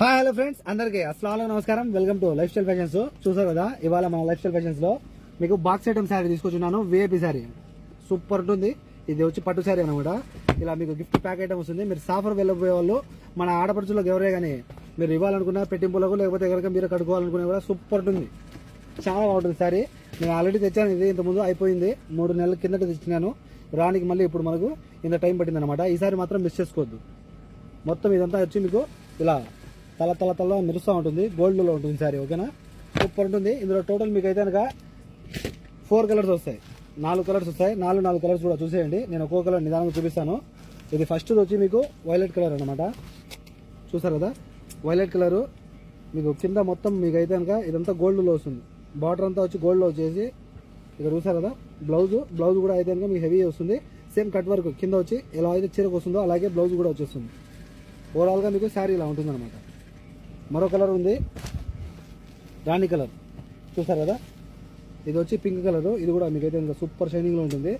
Hi hello friends, అందరికీ అస్సలాము నమస్కారం. Welcome to lifestyle fashions. చూసారు కదా, ఇవాళ మన లైఫ్ స్టైల్ ఫ్యాషన్స్ లో మీకు బాక్స్ ఐటమ్ శారీ తీసుకొచ్చున్నాను. విఐపి శారీ సూపర్ ఉంటుంది. ఇది వచ్చి పట్టు శారీ అనమాట. ఇలా మీకు గిఫ్ట్ ప్యాక్ ఐటమ్ వస్తుంది. మీరు సాఫర్ వెళ్ళబోయే వాళ్ళు, మన ఆడపడుచులకు ఎవరే కానీ మీరు ఇవ్వాలనుకున్నా, పెట్టింపులకు లేకపోతే కనుక మీరు కట్టుకోవాలనుకున్నా కూడా సూపర్ ఉంటుంది. చాలా బాగుంటుంది శారీ. నేను ఆల్రెడీ తెచ్చాను. ఇది ఇంతకుముందు అయిపోయింది, 3 నెలల కిందట తెచ్చినాను. రానికి మళ్ళీ ఇప్పుడు మనకు ఇంత టైం పట్టింది అనమాట. ఈసారి మాత్రం మిస్ చేసుకోవద్దు. మొత్తం ఇదంతా వచ్చి మీకు ఇలా తల తల తల మెరుస్తూ ఉంటుంది. గోల్డ్లో ఉంటుంది శారీ. ఓకేనా, సూపర్ ఉంటుంది. ఇందులో టోటల్ మీకు అయితే కనుక 4 కలర్స్ వస్తాయి. 4 కలర్స్ వస్తాయి. 4 కలర్స్ కూడా చూసేయండి. నేను ఒక్కో కలర్ నిదానంగా చూపిస్తాను. ఇది ఫస్ట్ వచ్చి మీకు వైలెట్ కలర్ అనమాట. చూసారు కదా, వైలెట్ కలరు మీకు కింద మొత్తం మీకు అయితే కనుక ఇదంతా గోల్డ్లో వస్తుంది. బార్డర్ అంతా వచ్చి గోల్డ్లో వచ్చేసి ఇక్కడ చూసారు కదా, బ్లౌజ్ కూడా అయితే కనుక మీకు హెవీ వస్తుంది. సేమ్ కట్ వర్క్ కింద వచ్చి ఎలా అయితే చీరకు వస్తుందో అలాగే బ్లౌజ్ కూడా వచ్చేస్తుంది. ఓవరాల్గా మీకు శారీ ఇలా ఉంటుంది అనమాట. మరో కలర్ ఉంది, రాణి కలర్. చూసారు కదా, ఇది వచ్చి పింక్ కలర్. ఇది కూడా మీకైతే ఇంకా సూపర్ షైనింగ్లో ఉంటుంది.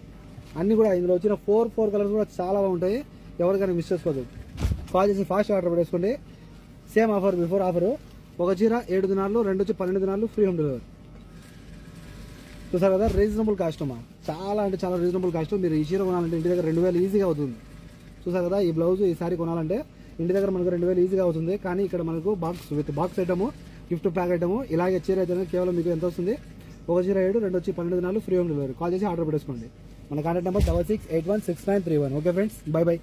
అన్ని కూడా ఇందులో వచ్చిన 4 కలర్స్ కూడా చాలా బాగుంటాయి. ఎవరికైనా మిస్ చేసుకోవద్దు. కాల్ చేసి ఫాస్ట్ ఆర్డర్ పెట్టేసుకోండి. Same offer, before offer. ఒక చీర 7 దినాలు, 2 వచ్చి 12 దినాలు, ఫ్రీ హోమ్ డెలివరీ. చూసారు కదా, రీజనబుల్ కాస్ట్ అమ్మా. చాలా అంటే చాలా రీజనబుల్ కాస్ట్. మీరు ఈ చీర కొనాలంటే ఇంటి దగ్గర 2000 ఈజీగా అవుతుంది. చూసారు కదా, ఈ బ్లౌజ్ ఈ సారీ కొనాలంటే ఇంటి దగ్గర మనకు 2000 ఈజీగా అవుతుంది. కానీ ఇక్కడ మనకు box item, gift pack item, ఇలాగే చీర అయితే కేవలం మీకు ఎంత వస్తుంది? ఒక చీర 7, 2 వచ్చి 12 దినాలు, ఫ్రీ హోమ్ డెలివరీ. కాల్ చేసి ఆర్డర్ పెట్టేసుకోండి. మన contact number 66816931. Okay friends, by by.